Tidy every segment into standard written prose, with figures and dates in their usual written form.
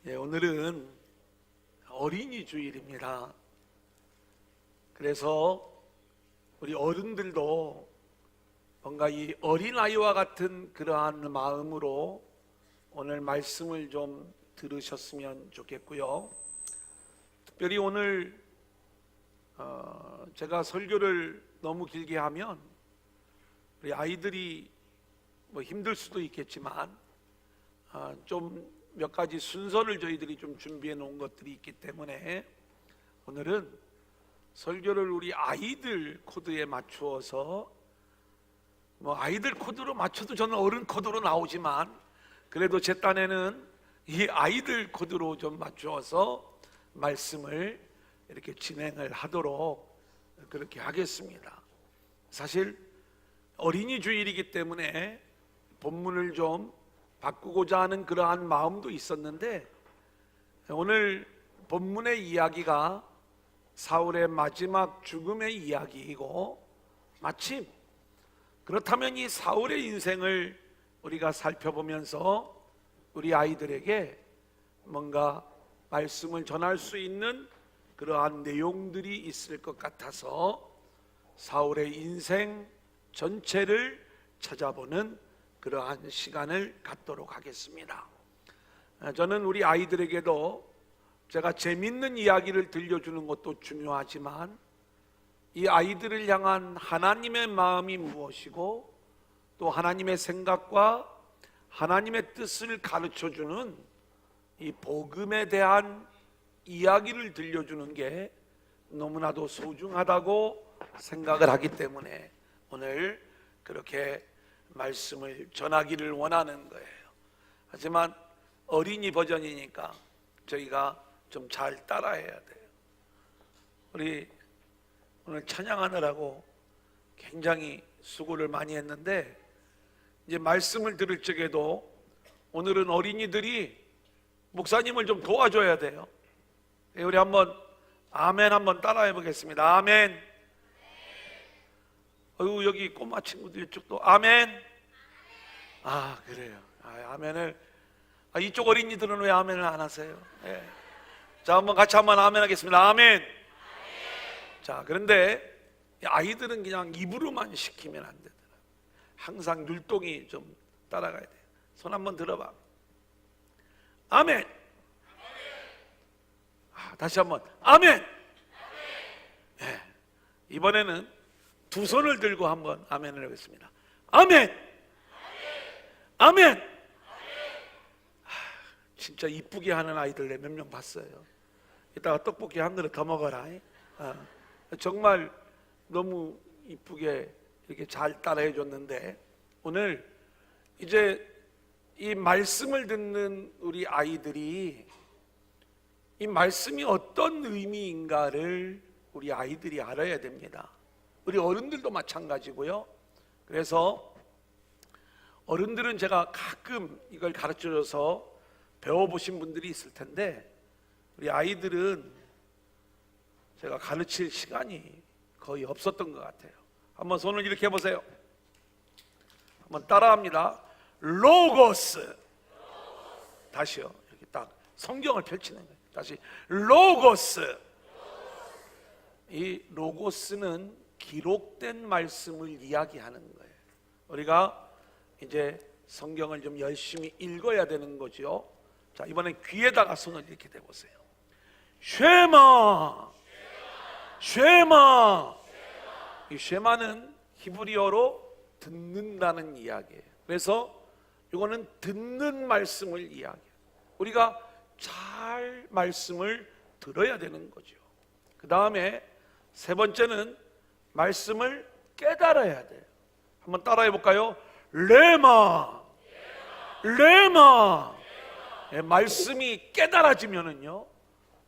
오늘은 어린이 주일입니다. 그래서 우리 어른들도 뭔가 이 어린아이와 같은 그러한 마음으로 오늘 말씀을 좀 들으셨으면 좋겠고요. 특별히 오늘 제가 설교를 너무 길게 하면 우리 아이들이 힘들 수도 있겠지만 좀 몇 가지 순서를 저희들이 좀 준비해 놓은 것들이 있기 때문에 오늘은 설교를 우리 아이들 코드에 맞추어서 아이들 코드로 맞춰도 저는 어른 코드로 나오지만 그래도 제 딴에는 이 아이들 코드로 좀 맞추어서 말씀을 이렇게 진행을 하도록 그렇게 하겠습니다. 사실 어린이 주일이기 때문에 본문을 좀 바꾸고자 하는 그러한 마음도 있었는데 오늘 본문의 이야기가 사울의 마지막 죽음의 이야기이고 마침 그렇다면 이 사울의 인생을 우리가 살펴보면서 우리 아이들에게 뭔가 말씀을 전할 수 있는 그러한 내용들이 있을 것 같아서 사울의 인생 전체를 찾아보는 그러한 시간을 갖도록 하겠습니다. 저는 우리 아이들에게도 제가 재밌는 이야기를 들려주는 것도 중요하지만 이 아이들을 향한 하나님의 마음이 무엇이고 또 하나님의 생각과 하나님의 뜻을 가르쳐주는 이 복음에 대한 이야기를 들려주는 게 너무나도 소중하다고 생각을 하기 때문에 오늘 그렇게 말씀을 전하기를 원하는 거예요. 하지만 어린이 버전이니까 저희가 좀 잘 따라해야 돼요. 우리 오늘 찬양하느라고 굉장히 수고를 많이 했는데 이제 말씀을 들을 적에도 오늘은 어린이들이 목사님을 좀 도와줘야 돼요. 우리 한번 아멘 한번 따라해 보겠습니다. 아멘. 여기 꼬마 친구들 이쪽도 아멘. 그래요. 아멘을 이쪽 어린이들은 왜 아멘을 안 하세요? 예. 자, 한번 같이 한번 아멘 하겠습니다. 아멘. 자, 그런데 아이들은 그냥 입으로만 시키면 안 되더라고요. 항상 율동이 좀 따라가야 돼요. 손 한번 들어봐. 아멘. 다시 한번 아멘. 예. 이번에는 두 손을 들고 한번 아멘을 하겠습니다. 아멘. 아멘. 진짜 이쁘게 하는 아이들 내 몇 명 봤어요. 이따가 떡볶이 한 그릇 더 먹어라. 정말 너무 이쁘게 이렇게 잘 따라해 줬는데 오늘 이제 이 말씀을 듣는 우리 아이들이 이 말씀이 어떤 의미인가를 우리 아이들이 알아야 됩니다. 우리 어른들도 마찬가지고요. 그래서 어른들은 제가 가끔 이걸 가르쳐줘서 배워보신 분들이 있을 텐데 우리 아이들은 제가 가르칠 시간이 거의 없었던 것 같아요. 한번 손을 이렇게 해보세요. 한번 따라합니다. 로고스. 다시요. 이렇게 딱 성경을 펼치는 거예요. 다시 로고스. 이 로고스는 기록된 말씀을 이야기하는 거예요. 우리가 이제 성경을 좀 열심히 읽어야 되는 거죠. 자, 이번엔 귀에다가 손을 이렇게 대보세요. 쉐마. 쉐마. 이 쉐마는 히브리어로 듣는다는 이야기예요. 그래서 이거는 듣는 말씀을 이야기해요. 우리가 잘 말씀을 들어야 되는 거죠. 그 다음에 세 번째는 말씀을 깨달아야 돼요. 한번 따라해 볼까요? 레마. 레마. 네, 말씀이 깨달아지면은요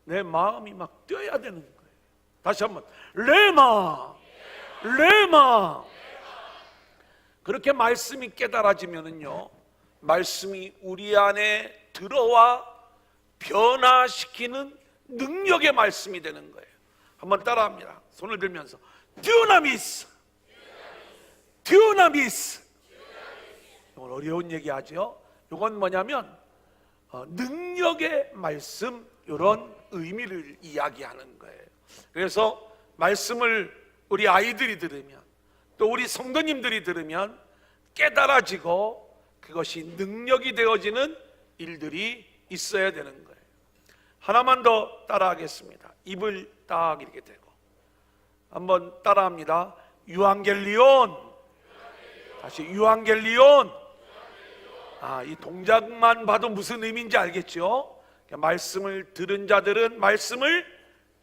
내 마음이 막 뛰어야 되는 거예요. 다시 한번 레마. 레마. 그렇게 말씀이 깨달아지면은요 말씀이 우리 안에 들어와 변화시키는 능력의 말씀이 되는 거예요. 한번 따라합니다. 손을 들면서 듀나미스. 듀나미스. 이건 어려운 얘기하죠. 이건 뭐냐면 능력의 말씀, 이런 의미를 이야기하는 거예요. 그래서 말씀을 우리 아이들이 들으면, 또 우리 성도님들이 들으면 깨달아지고 그것이 능력이 되어지는 일들이 있어야 되는 거예요. 하나만 더 따라하겠습니다. 입을 딱 이렇게 대고 한번 따라합니다. 유앙겔리온. 다시 유앙겔리온. 이 동작만 봐도 무슨 의미인지 알겠죠? 말씀을 들은 자들은 말씀을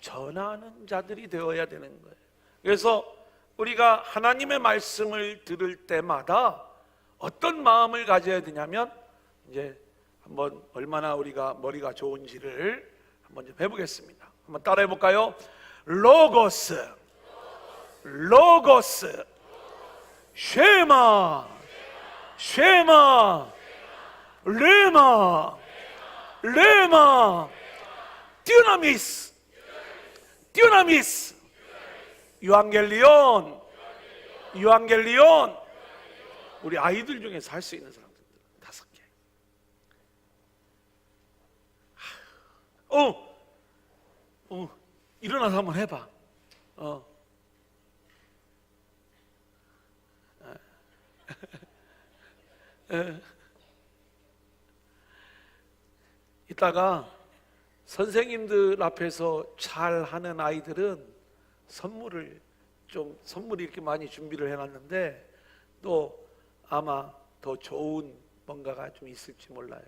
전하는 자들이 되어야 되는 거예요. 그래서 우리가 하나님의 말씀을 들을 때마다 어떤 마음을 가져야 되냐면, 이제 한번 얼마나 우리가 머리가 좋은지를 한번 좀 해보겠습니다. 한번 따라해 볼까요? 로고스, 로고스, 쉐마, 쉐마, 레마, 레마, 듀나미스, 듀나미스, 유앙겔리온, 유앙겔리온. 우리 아이들 중에서 할 수 있는 사람들 5개. 일어나서 한번 해봐. 이따가 선생님들 앞에서 잘 하는 아이들은 선물이 이렇게 많이 준비를 해놨는데, 또 아마 더 좋은 뭔가가 좀 있을지 몰라요.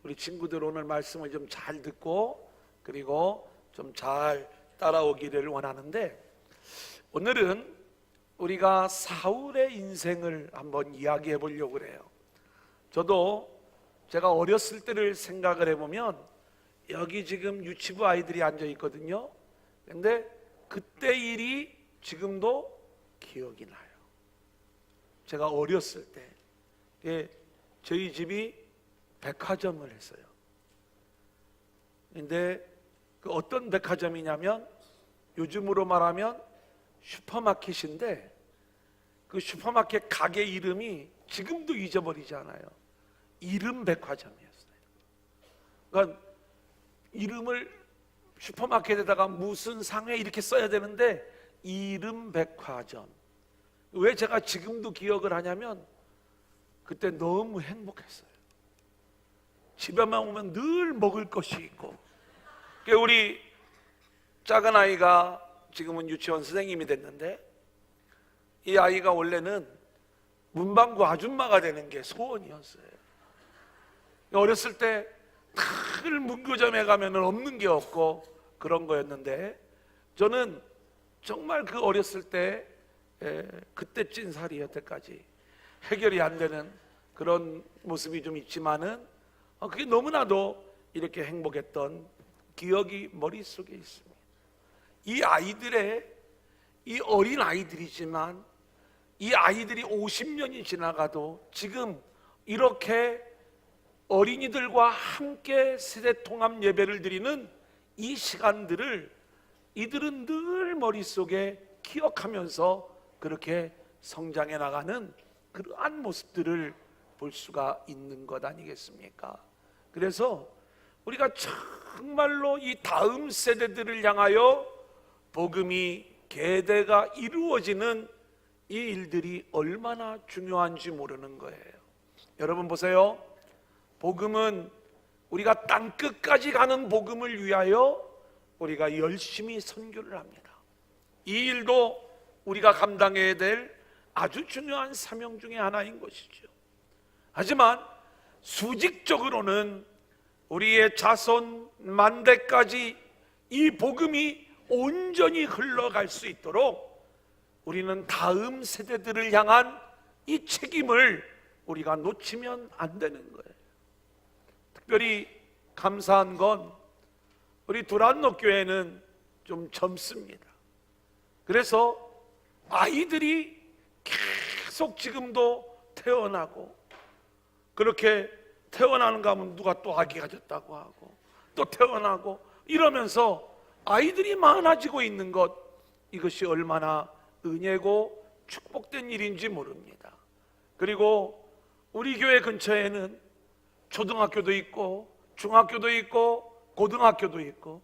우리 친구들 오늘 말씀을 좀 잘 듣고 그리고 좀 잘 따라오기를 원하는데, 오늘은 우리가 사울의 인생을 한번 이야기해 보려고 그래요. 저도 제가 어렸을 때를 생각을 해보면 여기 지금 유치부 아이들이 앉아 있거든요. 근데 그때 일이 지금도 기억이 나요. 제가 어렸을 때 저희 집이 백화점을 했어요. 근데 그 어떤 백화점이냐면 요즘으로 말하면 슈퍼마켓인데, 그 슈퍼마켓 가게 이름이 지금도 잊어버리지 않아요. 이름 백화점이었어요. 그러니까 이름을 슈퍼마켓에다가 무슨 상회 이렇게 써야 되는데 이름 백화점. 왜 제가 지금도 기억을 하냐면 그때 너무 행복했어요. 집에만 오면 늘 먹을 것이 있고. 우리 작은 아이가 지금은 유치원 선생님이 됐는데, 이 아이가 원래는 문방구 아줌마가 되는 게 소원이었어요. 어렸을 때 늘 문구점에 가면 없는 게 없고 그런 거였는데, 저는 정말 그 어렸을 때 그때 찐 살이 여태까지 해결이 안 되는 그런 모습이 좀 있지만은 그게 너무나도 이렇게 행복했던 기억이 머릿속에 있습니다. 이 아이들의, 이 어린 아이들이지만 이 아이들이 50년이 지나가도 지금 이렇게 어린이들과 함께 세대통합 예배를 드리는 이 시간들을 이들은 늘 머릿속에 기억하면서 그렇게 성장해 나가는 그러한 모습들을 볼 수가 있는 것 아니겠습니까? 그래서 우리가 정말로 이 다음 세대들을 향하여 복음이 계대가 이루어지는 이 일들이 얼마나 중요한지 모르는 거예요. 여러분 보세요. 복음은 우리가 땅끝까지 가는 복음을 위하여 우리가 열심히 선교를 합니다. 이 일도 우리가 감당해야 될 아주 중요한 사명 중에 하나인 것이죠. 하지만 수직적으로는 우리의 자손 만대까지 이 복음이 온전히 흘러갈 수 있도록 우리는 다음 세대들을 향한 이 책임을 우리가 놓치면 안 되는 거예요. 특별히 감사한 건 우리 두란노 교회는 좀 젊습니다. 그래서 아이들이 계속 지금도 태어나고, 그렇게 태어나는가 하면 누가 또 아기 가졌다고 하고 또 태어나고 이러면서 아이들이 많아지고 있는 것, 이것이 얼마나 은혜고 축복된 일인지 모릅니다. 그리고 우리 교회 근처에는 초등학교도 있고 중학교도 있고 고등학교도 있고,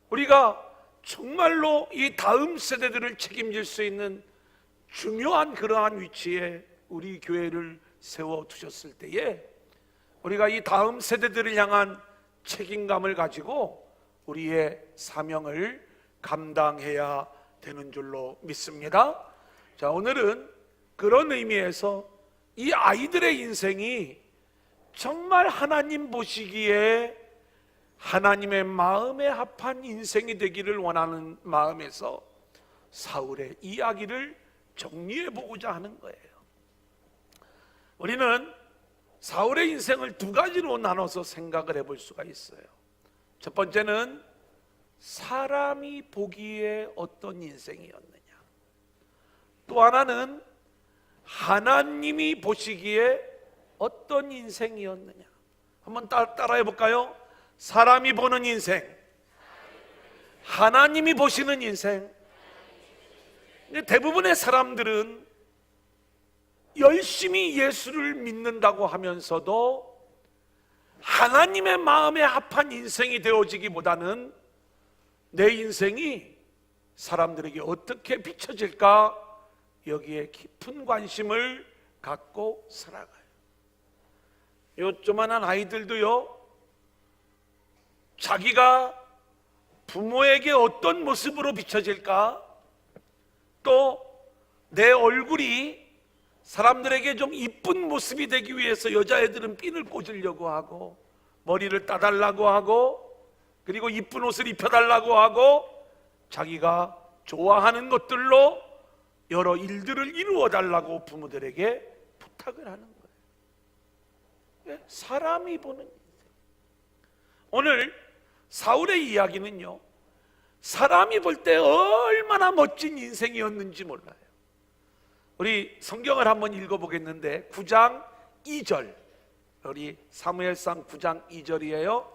우리가 정말로 이 다음 세대들을 책임질 수 있는 중요한 그러한 위치에 우리 교회를 세워두셨을 때에 우리가 이 다음 세대들을 향한 책임감을 가지고 우리의 사명을 감당해야 되는 줄로 믿습니다. 자, 오늘은 그런 의미에서 이 아이들의 인생이 정말 하나님 보시기에 하나님의 마음에 합한 인생이 되기를 원하는 마음에서 사울의 이야기를 정리해 보고자 하는 거예요. 우리는 사울의 인생을 두 가지로 나눠서 생각을 해볼 수가 있어요. 첫 번째는 사람이 보기에 어떤 인생이었느냐, 또 하나는 하나님이 보시기에 어떤 인생이었느냐. 한번 따라해 볼까요? 사람이 보는 인생, 하나님이 보시는 인생. 근데 대부분의 사람들은 열심히 예수를 믿는다고 하면서도 하나님의 마음에 합한 인생이 되어지기보다는 내 인생이 사람들에게 어떻게 비춰질까, 여기에 깊은 관심을 갖고 살아가요. 요 조만한 아이들도요, 자기가 부모에게 어떤 모습으로 비춰질까, 또 내 얼굴이 사람들에게 좀 이쁜 모습이 되기 위해서 여자애들은 핀을 꽂으려고 하고, 머리를 따달라고 하고, 그리고 이쁜 옷을 입혀달라고 하고, 자기가 좋아하는 것들로 여러 일들을 이루어달라고 부모들에게 부탁을 하는 거예요. 사람이 보는 인생. 오늘 사울의 이야기는요, 사람이 볼 때 얼마나 멋진 인생이었는지 몰라요. 우리 성경을 한번 읽어보겠는데 9장 2절, 우리 사무엘상 9장 2절이에요.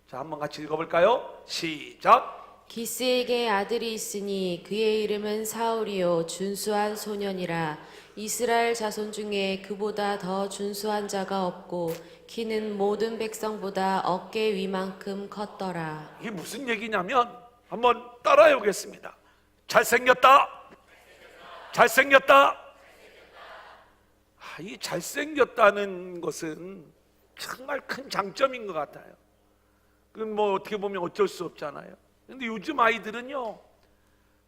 자, 한번 같이 읽어볼까요? 시작. 기스에게 아들이 있으니 그의 이름은 사울이요 준수한 소년이라. 이스라엘 자손 중에 그보다 더 준수한 자가 없고 키는 모든 백성보다 어깨 위만큼 컸더라. 이게 무슨 얘기냐면 한번 따라해 보겠습니다. 잘생겼다, 잘생겼다. 이 잘생겼다는 것은 정말 큰 장점인 것 같아요. 그건 뭐 어떻게 보면 어쩔 수 없잖아요. 근데 요즘 아이들은요,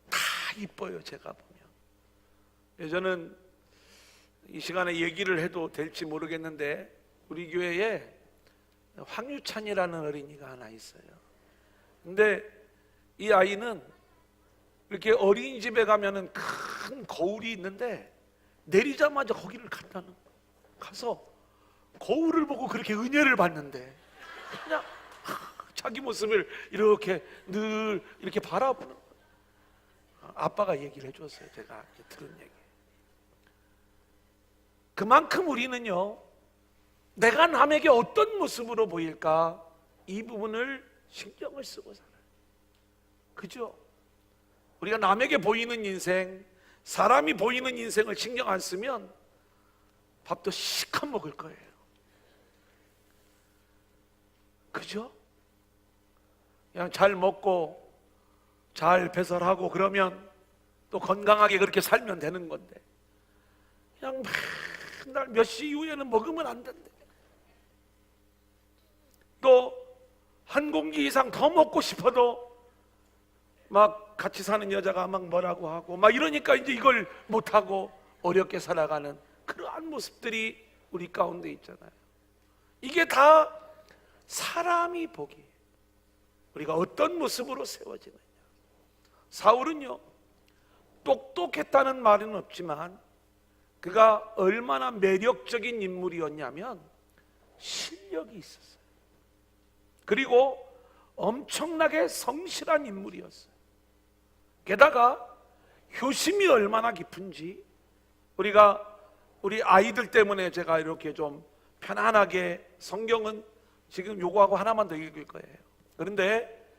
다 이뻐요. 제가 보면. 저는 이 시간에 얘기를 해도 될지 모르겠는데 우리 교회에 황유찬이라는 어린이가 하나 있어요. 근데 이 아이는 이렇게 어린이집에 가면은 큰 거울이 있는데 내리자마자 거기를 가서 거울을 보고 그렇게 은혜를 받는데, 그냥 자기 모습을 이렇게 늘 이렇게 바라보는 거예요. 아빠가 얘기를 해줬어요. 제가 들은 얘기. 그만큼 우리는요, 내가 남에게 어떤 모습으로 보일까, 이 부분을 신경을 쓰고 살아요. 그죠? 우리가 남에게 보이는 인생, 사람이 보이는 인생을 신경 안 쓰면 밥도 시컷 먹을 거예요. 그죠? 그냥 잘 먹고 잘 배설하고 그러면 또 건강하게 그렇게 살면 되는 건데, 그냥 맨날 몇 시 이후에는 먹으면 안 된대. 또 한 공기 이상 더 먹고 싶어도 막 같이 사는 여자가 막 뭐라고 하고 막 이러니까 이제 이걸 못하고 어렵게 살아가는 그러한 모습들이 우리 가운데 있잖아요. 이게 다 사람이 보기에 우리가 어떤 모습으로 세워지느냐. 사울은요, 똑똑했다는 말은 없지만 그가 얼마나 매력적인 인물이었냐면 실력이 있었어요. 그리고 엄청나게 성실한 인물이었어요. 게다가 효심이 얼마나 깊은지, 우리 아이들 때문에 제가 이렇게 좀 편안하게 성경은 지금 요거하고 하나만 더 읽을 거예요. 그런데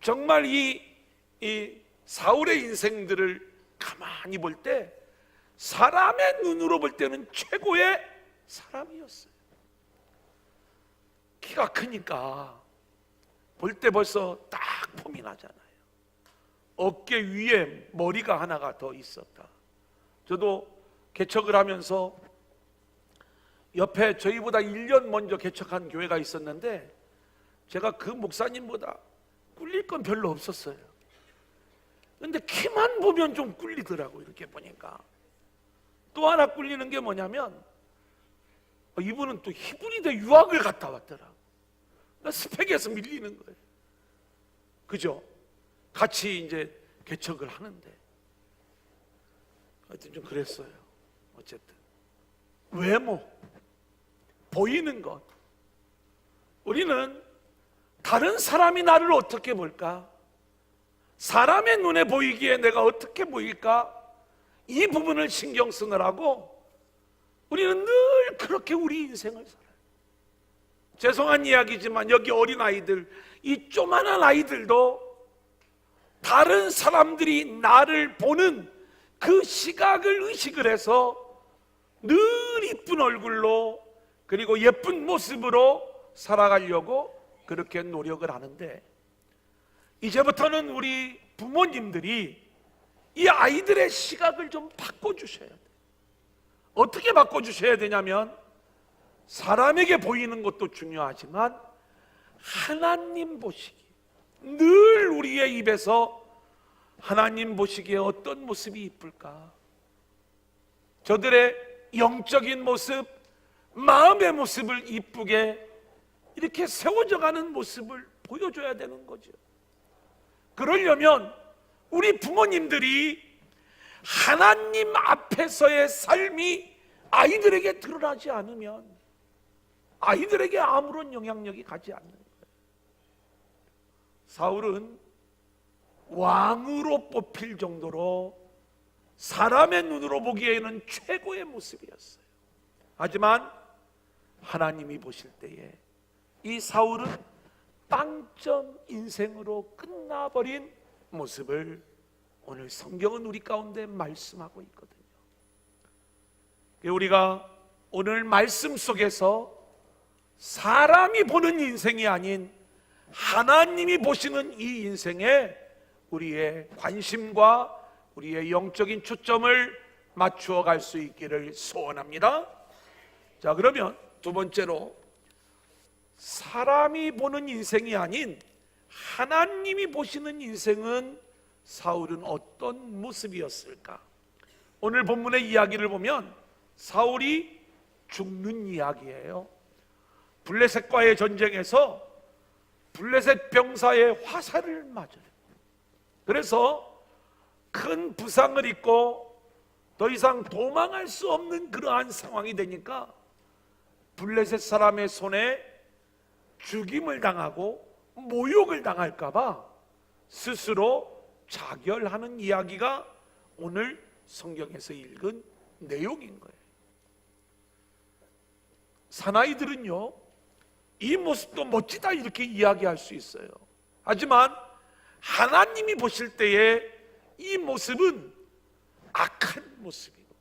정말 이 사울의 인생들을 가만히 볼 때 사람의 눈으로 볼 때는 최고의 사람이었어요. 키가 크니까 볼 때 벌써 딱 폼이 나잖아요. 어깨 위에 머리가 하나가 더 있었다. 저도 개척을 하면서 옆에 저희보다 1년 먼저 개척한 교회가 있었는데 제가 그 목사님보다 꿀릴 건 별로 없었어요. 근데 키만 보면 좀 꿀리더라고. 이렇게 보니까 또 하나 꿀리는 게 뭐냐면 이분은 또 히브리대 유학을 갔다 왔더라. 스펙에서 밀리는 거예요. 그죠? 같이 이제 개척을 하는데 하여튼 좀 그랬어요. 어쨌든 외모, 보이는 것. 우리는 다른 사람이 나를 어떻게 볼까? 사람의 눈에 보이기에 내가 어떻게 보일까? 이 부분을 신경 쓰느라고 우리는 늘 그렇게 우리 인생을 살아요. 죄송한 이야기지만 여기 어린아이들, 이 조만한 아이들도 다른 사람들이 나를 보는 그 시각을 의식을 해서 늘 이쁜 얼굴로 그리고 예쁜 모습으로 살아가려고 그렇게 노력을 하는데, 이제부터는 우리 부모님들이 이 아이들의 시각을 좀 바꿔주셔야 돼요. 어떻게 바꿔주셔야 되냐면, 사람에게 보이는 것도 중요하지만 하나님 보시기, 늘 우리의 입에서 하나님 보시기에 어떤 모습이 이쁠까? 저들의 영적인 모습, 마음의 모습을 이쁘게 이렇게 세워져 가는 모습을 보여줘야 되는 거죠. 그러려면 우리 부모님들이 하나님 앞에서의 삶이 아이들에게 드러나지 않으면 아이들에게 아무런 영향력이 가지 않는 거예요. 사울은 왕으로 뽑힐 정도로 사람의 눈으로 보기에는 최고의 모습이었어요. 하지만 하나님이 보실 때에 이 사울은 빵점 인생으로 끝나버린 모습을 오늘 성경은 우리 가운데 말씀하고 있거든요. 우리가 오늘 말씀 속에서 사람이 보는 인생이 아닌 하나님이 보시는 이 인생에 우리의 관심과 우리의 영적인 초점을 맞추어 갈 수 있기를 소원합니다. 자, 그러면 두 번째로, 사람이 보는 인생이 아닌 하나님이 보시는 인생은 사울은 어떤 모습이었을까? 오늘 본문의 이야기를 보면 사울이 죽는 이야기예요. 블레셋과의 전쟁에서 블레셋 병사의 화살을 맞아요. 그래서 큰 부상을 입고 더 이상 도망할 수 없는 그러한 상황이 되니까 블레셋 사람의 손에 죽임을 당하고 모욕을 당할까 봐 스스로 자결하는 이야기가 오늘 성경에서 읽은 내용인 거예요. 사나이들은요, 이 모습도 멋지다 이렇게 이야기할 수 있어요. 하지만 하나님이 보실 때에 이 모습은 악한 모습이고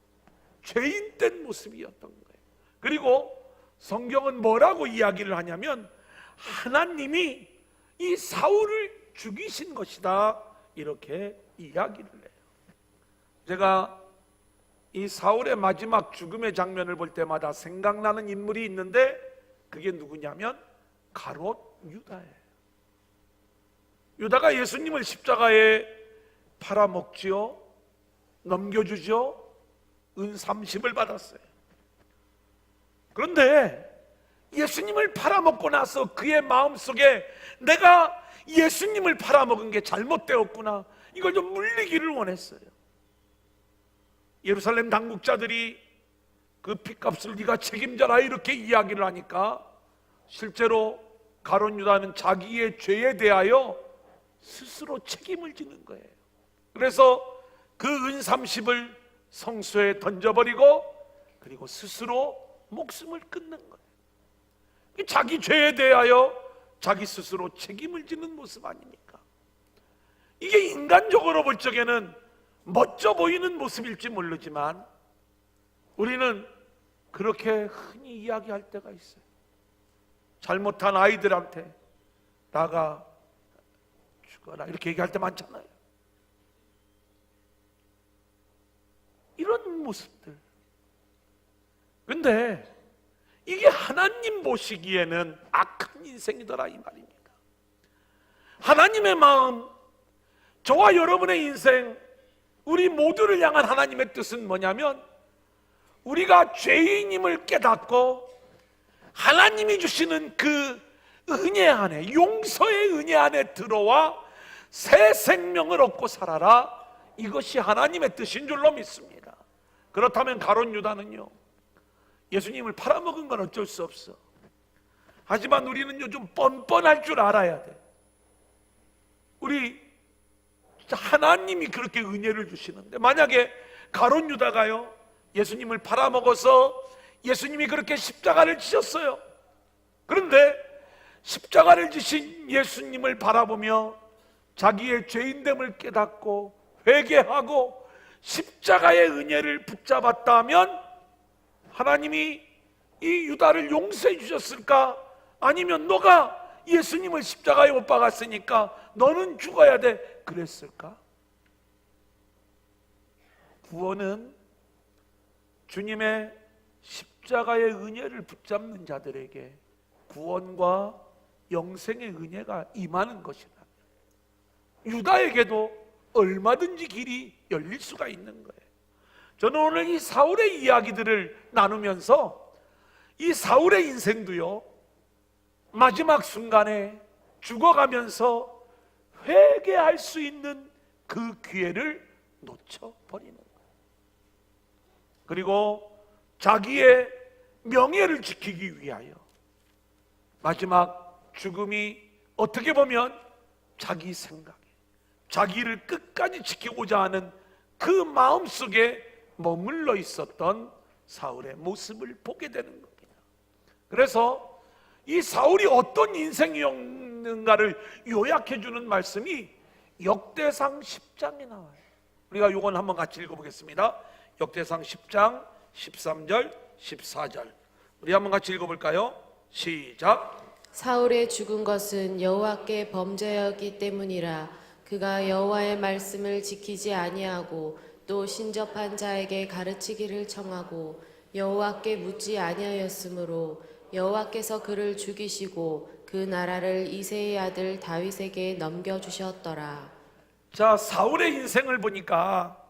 죄인된 모습이었던 거예요. 그리고 성경은 뭐라고 이야기를 하냐면 하나님이 이 사울을 죽이신 것이다 이렇게 이야기를 해요. 제가 이 사울의 마지막 죽음의 장면을 볼 때마다 생각나는 인물이 있는데 그게 누구냐면 가롯 유다예요. 유다가 예수님을 십자가에 팔아먹지요, 넘겨주죠, 은 30을 받았어요. 그런데 예수님을 팔아먹고 나서 그의 마음속에 내가 예수님을 팔아먹은 게 잘못되었구나, 이걸 좀 물리기를 원했어요. 예루살렘 당국자들이 그 핏값을 네가 책임져라 이렇게 이야기를 하니까 실제로 가롯 유다는 자기의 죄에 대하여 스스로 책임을 지는 거예요. 그래서 그 은 30을 성소에 던져버리고 그리고 스스로 목숨을 끊는 거예요. 자기 죄에 대하여 자기 스스로 책임을 지는 모습 아닙니까? 이게 인간적으로 볼 적에는 멋져 보이는 모습일지 모르지만 우리는 그렇게 흔히 이야기할 때가 있어요. 잘못한 아이들한테 나가 죽어라 이렇게 얘기할 때 많잖아요. 이런 모습들. 근데 이게 하나님 보시기에는 악한 인생이더라 이 말입니다. 하나님의 마음, 저와 여러분의 인생, 우리 모두를 향한 하나님의 뜻은 뭐냐면 우리가 죄인임을 깨닫고 하나님이 주시는 그 은혜 안에, 용서의 은혜 안에 들어와 새 생명을 얻고 살아라. 이것이 하나님의 뜻인 줄로 믿습니다. 그렇다면 가룟 유다는요, 예수님을 팔아먹은 건 어쩔 수 없어. 하지만 우리는 요즘 뻔뻔할 줄 알아야 돼. 우리 하나님이 그렇게 은혜를 주시는데, 만약에 가룟 유다가요 예수님을 팔아먹어서 예수님이 그렇게 십자가를 지셨어요. 그런데 십자가를 지신 예수님을 바라보며 자기의 죄인됨을 깨닫고 회개하고 십자가의 은혜를 붙잡았다면 하나님이 이 유다를 용서해 주셨을까? 아니면 너가 예수님을 십자가에 못 박았으니까 너는 죽어야 돼, 그랬을까? 구원은 주님의 십자가의 은혜를 붙잡는 자들에게 구원과 영생의 은혜가 임하는 것이다. 유다에게도 얼마든지 길이 열릴 수가 있는 거예요. 저는 오늘 이 사울의 이야기들을 나누면서 이 사울의 인생도요, 마지막 순간에 죽어가면서 회개할 수 있는 그 기회를 놓쳐버리는 거예요. 그리고 자기의 명예를 지키기 위하여 마지막 죽음이 어떻게 보면 자기 생각에, 자기를 끝까지 지키고자 하는 그 마음속에 머물러 있었던 사울의 모습을 보게 되는 겁니다. 그래서 이 사울이 어떤 인생이었는가를 요약해 주는 말씀이 역대상 10장에 나와요. 우리가 이건 한번 같이 읽어보겠습니다. 역대상 10장 13절 14절 우리 한번 같이 읽어볼까요? 시작. 사울의 죽은 것은 여호와께 범죄하였기 때문이라. 그가 여호와의 말씀을 지키지 아니하고 또 신접한 자에게 가르치기를 청하고 여호와께 묻지 아니하였으므로 여호와께서 그를 죽이시고 그 나라를 이새의 아들 다윗에게 넘겨주셨더라. 자, 사울의 인생을 보니까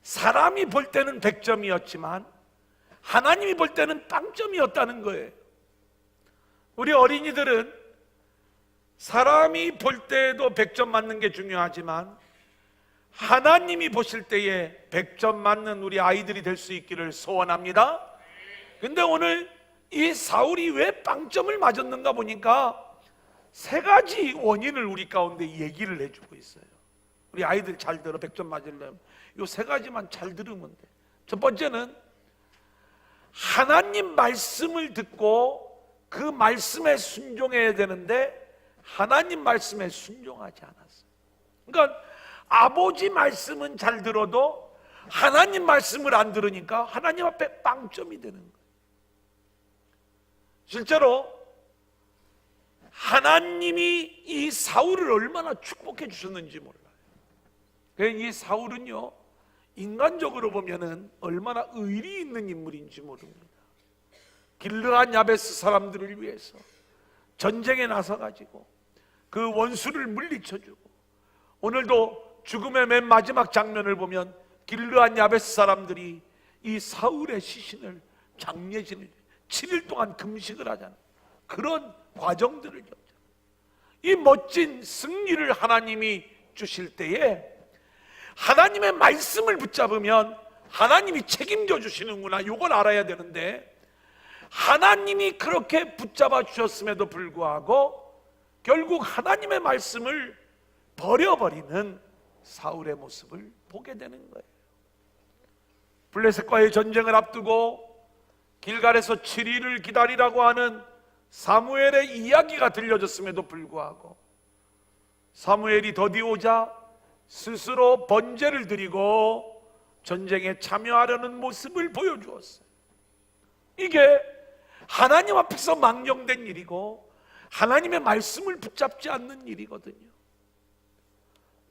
사람이 볼 때는 100점이었지만 하나님이 볼 때는 빵점이었다는 거예요. 우리 어린이들은 사람이 볼 때도 100점 맞는 게 중요하지만 하나님이 보실 때에 100점 맞는 우리 아이들이 될 수 있기를 소원합니다. 근데 오늘 이 사울이 왜 빵점을 맞았는가 보니까 세 가지 원인을 우리 가운데 얘기를 해주고 있어요. 우리 아이들 잘 들어. 100점 맞으려면 이 세 가지만 잘 들으면 돼. 첫 번째는 하나님 말씀을 듣고 그 말씀에 순종해야 되는데 하나님 말씀에 순종하지 않았어요. 그러니까 아버지 말씀은 잘 들어도 하나님 말씀을 안 들으니까 하나님 앞에 빵점이 되는 거예요. 실제로 하나님이 이 사울을 얼마나 축복해 주셨는지 몰라요. 이 사울은요, 인간적으로 보면은 얼마나 의리 있는 인물인지 모릅니다. 길르앗 야베스 사람들을 위해서 전쟁에 나서가지고 그 원수를 물리쳐주고, 오늘도 죽음의 맨 마지막 장면을 보면 길르앗 야베스 사람들이 이 사울의 시신을 장례진을 7일 동안 금식을 하잖아요. 그런 과정들을 겪잖아요. 이 멋진 승리를 하나님이 주실 때에 하나님의 말씀을 붙잡으면 하나님이 책임져 주시는구나, 이걸 알아야 되는데 하나님이 그렇게 붙잡아 주셨음에도 불구하고 결국 하나님의 말씀을 버려버리는 사울의 모습을 보게 되는 거예요. 블레셋과의 전쟁을 앞두고 길갈에서 7일을 기다리라고 하는 사무엘의 이야기가 들려졌음에도 불구하고 사무엘이 더디 오자 스스로 번제를 드리고 전쟁에 참여하려는 모습을 보여주었어요. 이게 하나님 앞에서 망령된 일이고 하나님의 말씀을 붙잡지 않는 일이거든요.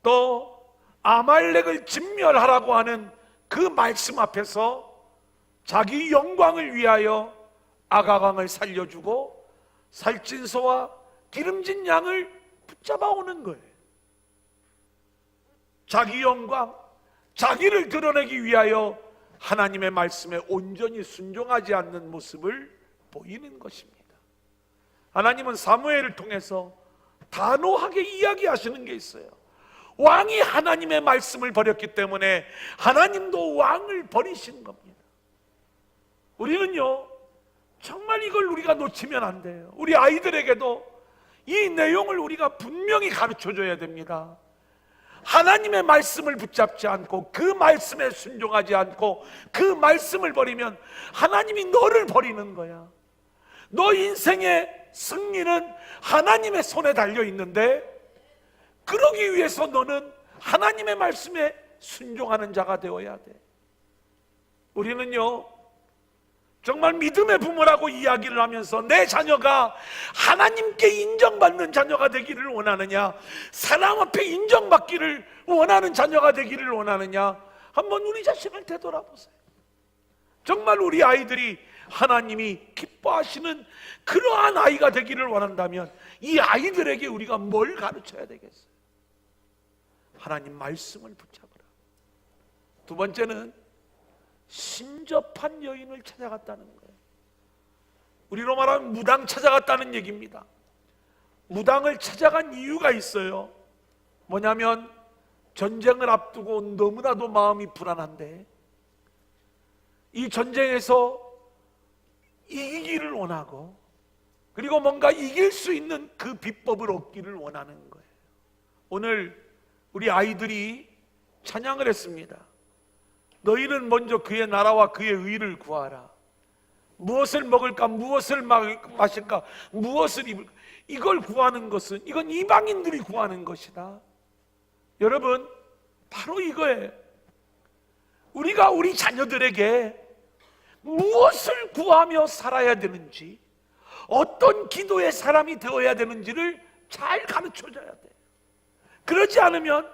또 아말렉을 진멸하라고 하는 그 말씀 앞에서 자기 영광을 위하여 아가강을 살려주고 살찐 소와 기름진 양을 붙잡아 오는 거예요. 자기 영광, 자기를 드러내기 위하여 하나님의 말씀에 온전히 순종하지 않는 모습을 보이는 것입니다. 하나님은 사무엘을 통해서 단호하게 이야기하시는 게 있어요. 왕이 하나님의 말씀을 버렸기 때문에 하나님도 왕을 버리신 겁니다. 우리는요, 정말 이걸 우리가 놓치면 안 돼요. 우리 아이들에게도 이 내용을 우리가 분명히 가르쳐줘야 됩니다. 하나님의 말씀을 붙잡지 않고 그 말씀에 순종하지 않고 그 말씀을 버리면 하나님이 너를 버리는 거야. 너 인생의 승리는 하나님의 손에 달려 있는데, 그러기 위해서 너는 하나님의 말씀에 순종하는 자가 되어야 돼. 우리는요, 정말 믿음의 부모라고 이야기를 하면서 내 자녀가 하나님께 인정받는 자녀가 되기를 원하느냐, 사람 앞에 인정받기를 원하는 자녀가 되기를 원하느냐, 한번 우리 자신을 되돌아보세요. 정말 우리 아이들이 하나님이 기뻐하시는 그러한 아이가 되기를 원한다면 이 아이들에게 우리가 뭘 가르쳐야 되겠어요? 하나님 말씀을 붙잡으라. 두 번째는 신접한 여인을 찾아갔다는 거예요. 우리로 말하면 무당 찾아갔다는 얘기입니다. 무당을 찾아간 이유가 있어요. 뭐냐면 전쟁을 앞두고 너무나도 마음이 불안한데 이 전쟁에서 이기기를 원하고, 그리고 뭔가 이길 수 있는 그 비법을 얻기를 원하는 거예요. 오늘 우리 아이들이 찬양을 했습니다. 너희는 먼저 그의 나라와 그의 의를 구하라. 무엇을 먹을까, 무엇을 마실까, 무엇을 입을까, 이걸 구하는 것은, 이건 이방인들이 구하는 것이다. 여러분, 바로 이거예요. 우리가 우리 자녀들에게 무엇을 구하며 살아야 되는지, 어떤 기도의 사람이 되어야 되는지를 잘 가르쳐줘야 돼요. 그러지 않으면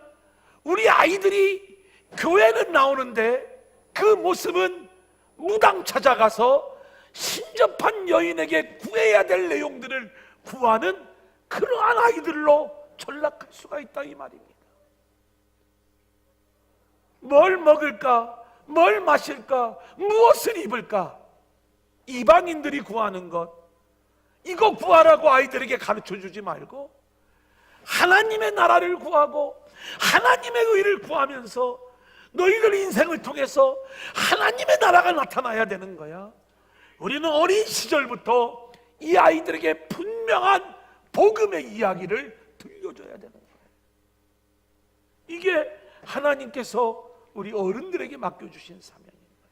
우리 아이들이 교회는 나오는데 그 모습은 무당 찾아가서 신접한 여인에게 구해야 될 내용들을 구하는 그러한 아이들로 전락할 수가 있다, 이 말입니다. 뭘 먹을까, 뭘 마실까, 무엇을 입을까, 이방인들이 구하는 것, 이거 구하라고 아이들에게 가르쳐주지 말고 하나님의 나라를 구하고 하나님의 의를 구하면서 너희들 인생을 통해서 하나님의 나라가 나타나야 되는 거야. 우리는 어린 시절부터 이 아이들에게 분명한 복음의 이야기를 들려줘야 되는 거예요. 이게 하나님께서 우리 어른들에게 맡겨주신 사명인 거예요.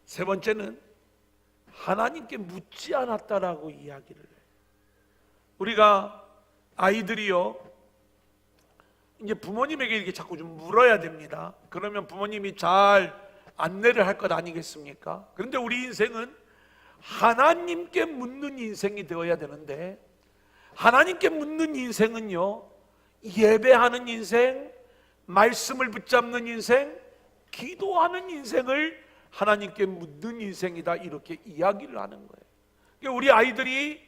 세 번째는 하나님께 묻지 않았다라고 이야기를 해요. 우리가 아이들이요, 이제 부모님에게 이렇게 자꾸 좀 물어야 됩니다. 그러면 부모님이 잘 안내를 할 것 아니겠습니까? 그런데 우리 인생은 하나님께 묻는 인생이 되어야 되는데, 하나님께 묻는 인생은요, 예배하는 인생, 말씀을 붙잡는 인생, 기도하는 인생을 하나님께 묻는 인생이다, 이렇게 이야기를 하는 거예요. 그러니까 우리 아이들이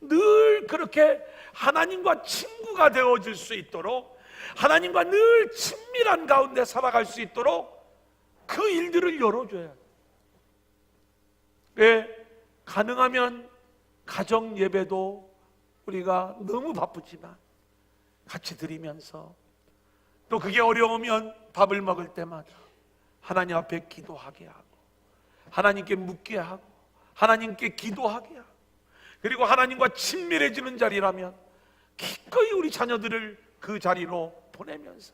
늘 그렇게 하나님과 친구가 되어질 수 있도록, 하나님과 늘 친밀한 가운데 살아갈 수 있도록 그 일들을 열어줘야 돼요. 왜? 가능하면 가정 예배도 우리가 너무 바쁘지만 같이 드리면서, 또 그게 어려우면 밥을 먹을 때마다 하나님 앞에 기도하게 하고, 하나님께 묻게 하고, 하나님께 기도하게 하고, 그리고 하나님과 친밀해지는 자리라면 기꺼이 우리 자녀들을 그 자리로 보내면서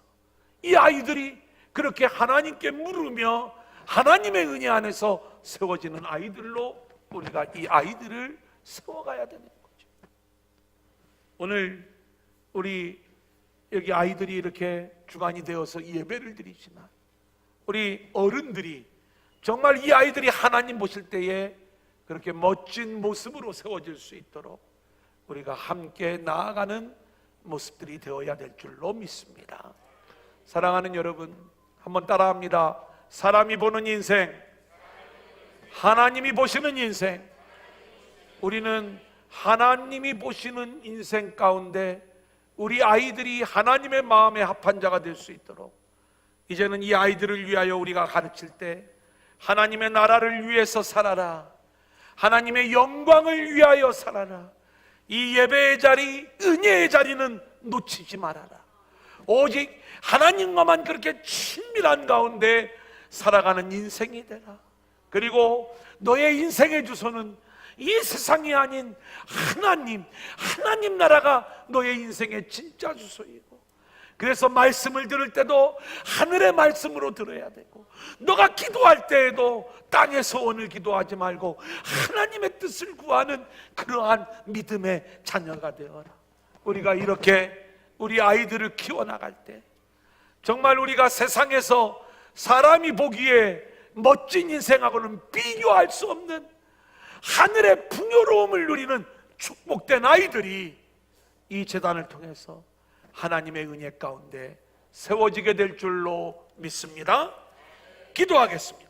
이 아이들이 그렇게 하나님께 물으며 하나님의 은혜 안에서 세워지는 아이들로 우리가 이 아이들을 세워가야 되는 거죠. 오늘 우리 여기 아이들이 이렇게 주관이 되어서 예배를 드리지만 우리 어른들이 정말 이 아이들이 하나님 보실 때에 그렇게 멋진 모습으로 세워질 수 있도록 우리가 함께 나아가는 모습들이 되어야 될 줄로 믿습니다. 사랑하는 여러분, 한번 따라합니다. 사람이 보는 인생, 하나님이 보시는 인생. 우리는 하나님이 보시는 인생 가운데 우리 아이들이 하나님의 마음에 합한 자가 될 수 있도록, 이제는 이 아이들을 위하여 우리가 가르칠 때 하나님의 나라를 위해서 살아라, 하나님의 영광을 위하여 살아라, 이 예배의 자리, 은혜의 자리는 놓치지 말아라, 오직 하나님과만 그렇게 친밀한 가운데 살아가는 인생이 되라. 그리고 너의 인생의 주소는 이 세상이 아닌 하나님 나라가 너의 인생의 진짜 주소이고, 그래서 말씀을 들을 때도 하늘의 말씀으로 들어야 되고, 너가 기도할 때에도 땅의 소원을 기도하지 말고 하나님의 뜻을 구하는 그러한 믿음의 자녀가 되어라. 우리가 이렇게 우리 아이들을 키워나갈 때 정말 우리가 세상에서 사람이 보기에 멋진 인생하고는 비교할 수 없는 하늘의 풍요로움을 누리는 축복된 아이들이 이 재단을 통해서 하나님의 은혜 가운데 세워지게 될 줄로 믿습니다. 기도하겠습니다.